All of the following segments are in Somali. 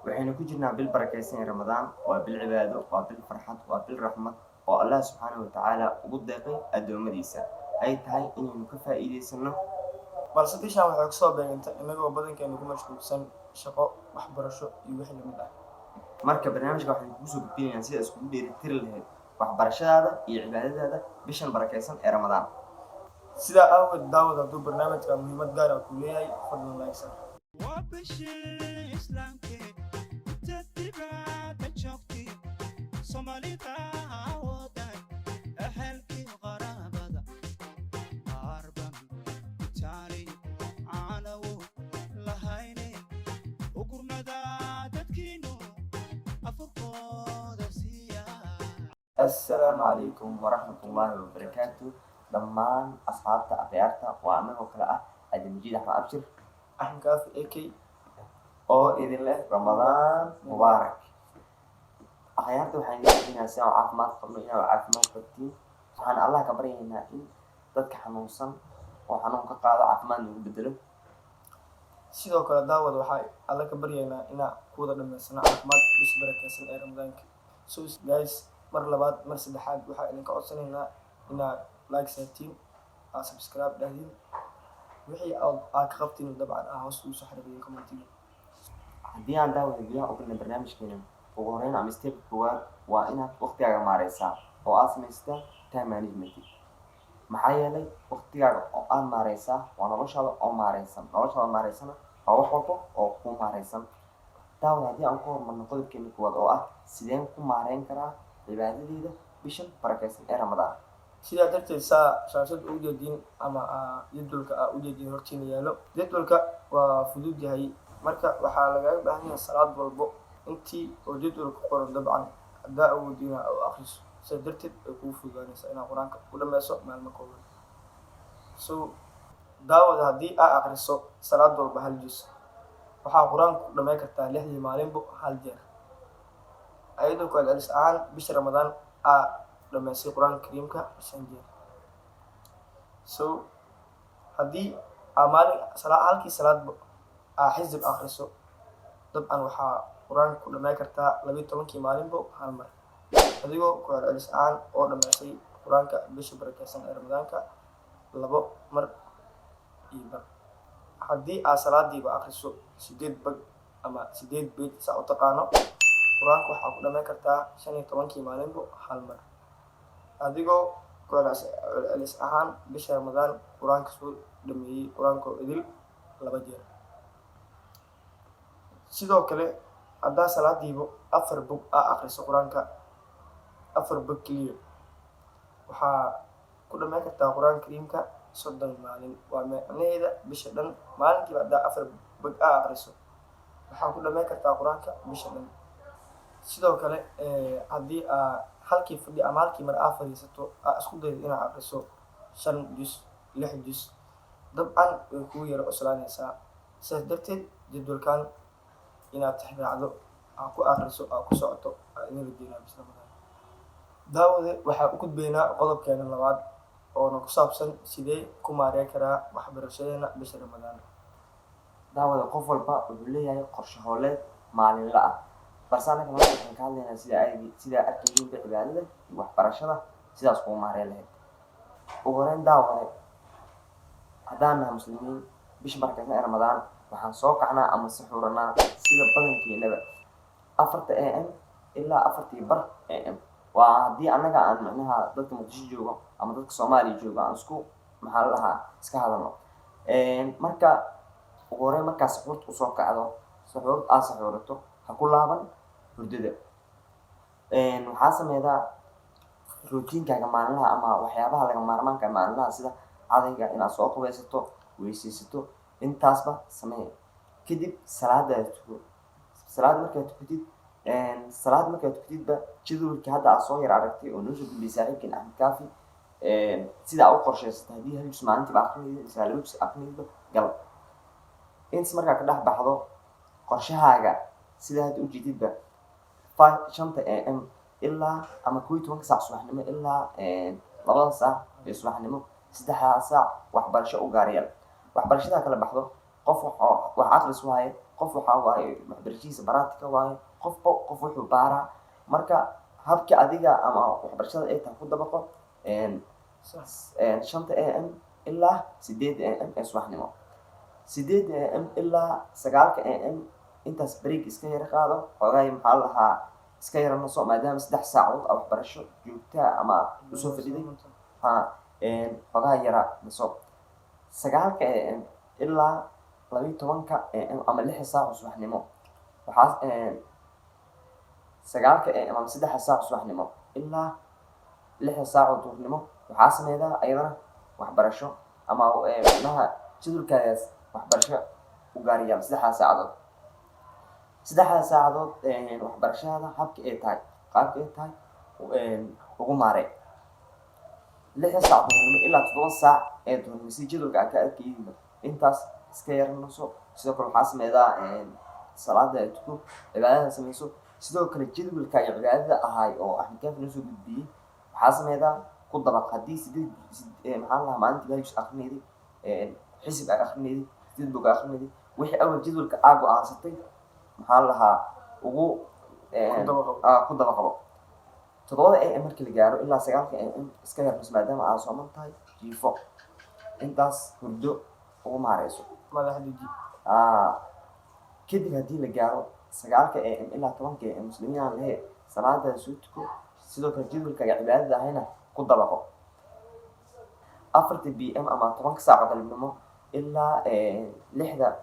waxaynu ku jirnaa bil barakaysan ee Ramadaan waa bil cibaado waa bil farxad waa bil raxmad oo Allah subhanahu wa ta'ala ugu deeqay adoomadiisa ay tahay inaynu ka faa'iideysano balse bishaan waxay ku soo beegantay inagoo badankeenu ku mashquulsan shaqo waxbarasho iyo wixii lamid ah marka barnaamijka waxaan kugu soo gudbinaynaa sida iskugu dheelitiri lahayd waxbarashadaada iyo cibaadadaada bishan barakaysan ee Ramadaan sidaa awgeed daawad hadduu barnaamijka muhiimad gaar ah ku leeyahay fadlan laagsan السلام عليكم ورحمة الله وبركاته دمان أصحابتا أخيارتا وأنا وكلا عبد المجيد أحمد أبشر axmed kaafi ak oo idin leh Ramadaan mubaarak أخيارتا waxaan leeyahay si aan caafimaad qabno inaan caafimaad qabtiin waxaan Allah ka baryaynaa in dadka xanuunsan oo xanuun ka qaado caafimaad lagu bedelo sidoo kale daawad waxay alla ka baryaynaa inaa ku wada dhammaysano caafimaad bish barakaysan ee ramadaanka so guys mar labaad mar saddexaad waxaa idinka codsanaynaa inaa like saatiin aa subscribe dhahdin wixii aad ka qabtiin dabcan hoos ugu soo xiriiriyo commentiga haddii aan daawada gudaha u galnay barnaamijkeena ugu horreyn ama step koowaad waa inaad waqtigaaga maareysaa oo aad samaystaa time management maxaa yeelay waqtigaaga oo aad maareysaa waa noloshaada oo maareysana waa wax walba oo ku maareysan daawada haddii aan ku hormarno qodobkeena koowaad oo ah sideen ku maareyn karaa cibaadadeeda bishan barakaysan ee Ramadaan sidaa darteed saa shaashad u jeedin ama jadwalka u jeedin hortiina yaalo jadwalka waa fudud yahay marka waxaa lagaga baahan yahay salaad walbo intii oo jadwalka qoran dabcan haddaa awoodina oo akhriso sidaa darteed ay kugu fududaanaysaa inaad qur-aanka u dhammayso maalmo kooban so daawada haddii aa akhriso salaad walba hal juz waxaa qur-aanka ku dhammayn kartaa 6 maalinbo hal jeer ayadoo ku celcelis ahaan bisha Ramadaan aa dhamaysay qur-aanka kariimka 5 jeer so haddii maalin halkii salaadba xisib akhriso dabcan waxaa qur-aanka ku dhammayn kartaa 12 maalinbo hal mar adigoo ku celcelis ahaan oo dhamaysay qur-aanka bisha barakaysan ee Ramadaanka 2 mar iyo bar haddii salaadiiba akhriso 8 bag ama 8 beej saa u taqaano qur-aanka waxaa ku dhammayn kartaa 15 maalinbo hal mar adigoo ku celcelis ahaan bisha Ramadaan qur-aanka soo dhameeyey qur-aanka idil 2 jeer sidoo kale haddaa salaadiiba 4 bog akhriso qur-aanka 4 bog keliya waxaa ku dhammayn kartaa qur-aanka kariimka 30 maalin waa macnaheeda bisha dhan maalinkiiba haddaa 4 bog akhriso waxaa ku dhammayn kartaa qur-aanka bisha dhan sidoo kale haddii halkii fadhi ama halkii mar fadhiisato isku daydo inaad akhriso 5 juz 6 juz dabcan way kugu yara cuslaanaysaa sidaas darteed jadwalkan inaad tixraacdo ku akhriso ku socoto inala jeynaa bis Ramadaan daawade waxaa u gudbaynaa qodobkeena labaad oona ku saabsan sidee ku maareyn karaa waxbarashadeena bisha Ramadaan daawada qof walba wuxuu leeyahay qorshe hooleed maalinle ah balse anaga waxaan ka hadlaynaa sida arkaysiinta cibaadada iyo waxbarashada sidaas kugu maareyn lahayd ugu horreyn daawade haddaan nahay muslimiin bisha barakaysan ee Ramadaan waxaan soo kacnaa ama saxuuranaa sida badankeenaba 4 am ilaa 4 am waa haddii annaga aan macnaha dadka Muqdisho joogo ama dadka Soomaaliya joogo aan isku maxaa la dhahaa iska hadalno marka ugu horreyn markaa saxuurta usoo kacdo saxuurato ha ku laaban hurdada waxaa sameeydaa routiinkaaga maalinlaha ama waxyaabaha laga maarmaanka maalinlaha sida cadayga inaad soo qubaysato weysaysato intaasba samee kadib salaada tuko markaad tukatidba jadwalkii hadda aad soo yar aragtay oo noo soo gudbiyay saaxiibkeen Axmed Kaafi sidaa u qorshaysata haddii hal juz maalintiiba aqrinayda isla 2 juz aqrinayda gal intaas markaa ka dhex baxdo qorshahaaga sida hadda ujeedidba 5 am ilaa ama 12 saac subaxnimo ilaa 2 saac ee subaxnimo 3 saac waxbarasho u gaar yeel waxbarashada kala baxdo qof wax akhris waaye qof waxaa waaye waxbarashadiisa baraatika waaye qofba qof wuxuu baaraa marka habka adiga ama waxbarashada ay tahay ku dabaqo shanta am ilaa 8 am ee subaxnimo 8 am ilaa 9 am intaas break iska yara qaado xogaay maxaa la dhahaa iska yara naso maadaama 3 saacadood a waxbarasho joogtaa ama usoo fadhiday xogaha yara naso 9 am ilaa 12 am ama 6 saac subaxnimo waxaas 9 am ama 3 saac subaxnimo ilaa 6 saac duhurnimo waxaa sameeydaa ayadana waxbarasho ama macnaha jadwalkaas waxbarasho u gaariyaan 3 saacadood 3 saacadood waxbarashada habka ay tahay qaabka ay tahay ugu maarey 6 saac duhurnimo ilaa 7 saac ee duhurnimo si jadwalka ka arkayeen intaas iska yarnayso sidoo kale waxaa sameeydaa salaada tuko cibaadada sameyso sidoo kale jadwalka ay cibaadada ahay oo Axmed Kaafi noo soo gudbiyay waxaa sameeydaa ku dabaq haddii maxaa lahaa maalintii baa akhrinayday xisib ay akhrinayday sidii bog akhrinayday wixii awal jadwalka aago aansatay maxaa lahaa ugu ku dabaqabo 7 am markii la gaaro ilaa 9 am iska yarnayso maadaama aad sooman tahay jiifo intaas hurdo ugu maareyso madaxdii kadib haddii la gaaro 9 am ilaa 10 am muslimiin aan lehe salaada soo tuko sidoo kale jadwalka cibaadada ahayna ku dabaqo 4 pm ama 10 saac galabnimo ilaa 6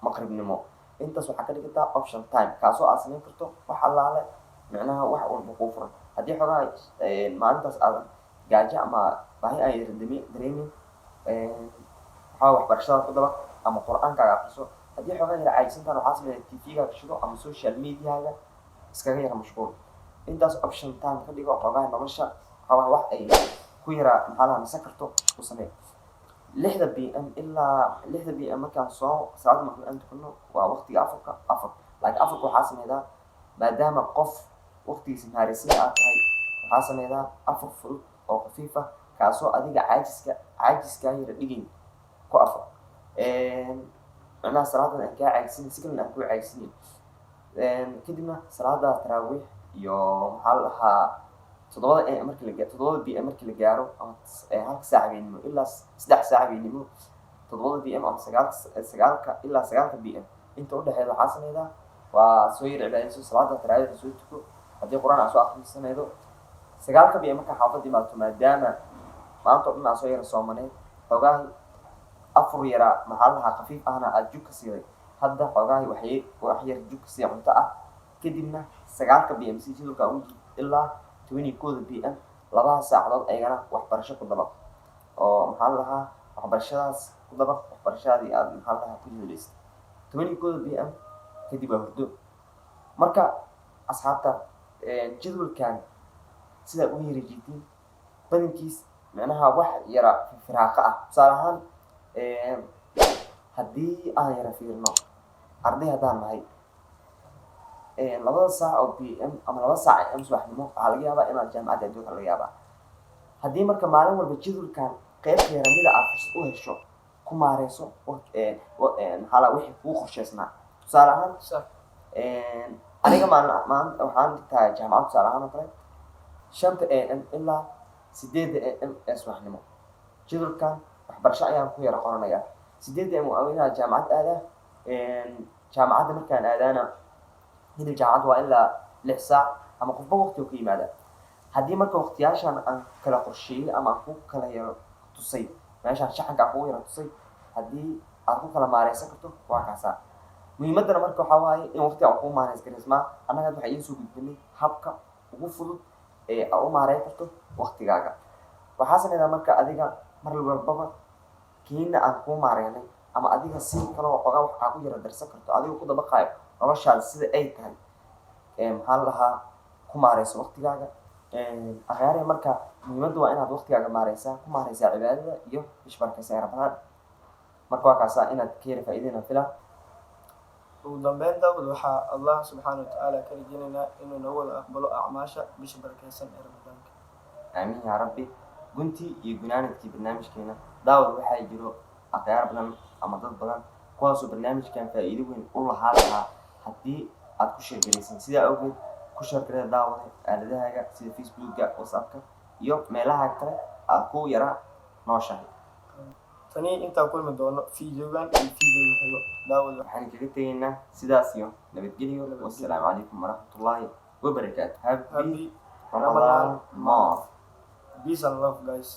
maqribnimo intaas waxaa ka dhigtaa option time kaasoo aad samayn karto wax allaale macnaha wax walba kuu furan haddii xogaa maalintaas aadan gaajo ama baahi ay dareemin waxaa waxbarashada ku dabaq ama qur-aankaaga akhriso haddii xogaa yara caajisantana waxaa sameeya tvgaaga shido ama social mediaga iskaga yara mashquul intaas option time ka dhigo xogaa nolosha xogaa wax ay ku yara maxaa lahaa nasan karto u samee 6 pm ilaa 6 pm markaan soo salaada maqrib aan tukano waa waqtiga afurka laakiin afurka waxaa sameeydaa maadaama qof waqtigiisa maaraysiin aad tahay waxaa sameeydaa afur fudud oo khafiif ah kaasoo adiga caajiska yara dhigayn ku afur macnaha salaadan aan kaa caajisin si kalena aan kuu caajisinin kadibna salaada taraawiix iyo maxaa la dhahaa 7 am markii la gaaro ama 1 saac habeenimo ilaa 3 saac habeenimo 7 pm ama 9 ilaa 9 pm inta u dhaxeeya waxaa sameeydaa waa soo yar cibaadayso salaada taraawiix soo tuko haddii quraan aad soo akhrisanaydo 9 pm marka xaafadda imaato maadaama maanta oo dhan aad soo yara soomaneed xogaahi afur yara maxaa la dhahaa khafiif ahna aad jug ka siiday hadda xogaahi wax yar jug ka sii cunto ah kadibna 9 pm si jadwalka ugu ilaa 20 pm 2 saacadood ayagana waxbarasho ku dabaq oo maxaa la dhahaa waxbarashadaas ku dabaq waxbarashadii aad maxaa la dhahaa ku guuleysay 20 pm kadib waa hurdo marka asxaabta jadwalkan sidaa u yara jiitiin badankiis macnaha wax yara firaaqa ah tusaale ahaan haddii aan yara fiirno arday haddaan nahay 2 saac oo pm ama 2 saac am subaxnimo waxaa laga yaabaa inaad jaamacadda adduunka laga yaabaa haddii marka maalin walba jadwalkan qeybta yaramida aad fursad u hesho ku maareyso maxaa la wixii kuu qorsheysnaa tusaale ahaan aniga maanta waxaan dhigtaa jaamacad tusaale ahaan oo kale 5 am ilaa 8 am ee subaxnimo jadwalkan waxbarasho ayaan ku yara qoranayaa 8 am waa inaan jaamacad aadaa jaamacadda markaan aadaana hili jaamacad waa ilaa 6 saac ama qofba waqti oo ka yimaada haddii marka waqtiyaashan aan kala qorsheeyey ama aan ku kala yaro tusay meeshaan shaxanka kugu yara tusay haddii aad ku kala maareysan karto waa kaasaa muhiimadana marka waxaa waaye in waqti aan kuu maareys gareysmaa annaga waxaa idiin soo gudbinay habka ugu fudud ee aad u maareyn karto waqtigaaga waxaa sameeydaa marka adiga mar walbaba kiina aan kuu maareynay ama adiga si kaloo xogaa wax aa ku yara darsan karto adiga ku dabaqaayo noloshaada sida ay tahay maxaa la dhahaa ku maareyso waqtigaaga akhyaaree marka muhiimadda waa inaad waqtigaaga maareysaa ku maareysaa cibaadada iyo ishbarkaysa rabadaan marka waa kaasaa inaad ka heli faa'iideyna fila ugu dambeyn daawad waxaa allah subxaana watacaala ka rajeynaynaa inuu noo wada aqbalo acmaasha bisha barakeysan ee ramadaanka aamiin yaa rabbi guntii iyo gunaanadkii barnaamijkeena daawad waxaa jiro akhyaar badan ama dad badan kuwaasoo barnaamijkan faa'iido weyn u lahaa lahaa haddii aad ku sheergaraysan. sidaa awgeed ku sheergaree daawada aaladahaaga sida facebooka, whatsappka iyo meelaha kale aad ku yara nooshahay. tani intaan kulmi doono fiideogan iyo fiideo xigo daawada waxaan kaga tegaynaa sidaas iyo nabadgelyo. wassalaamu calaykum waraxmatullaahi wabarakaatu. Happy happy Ramadan month. peace and love guys.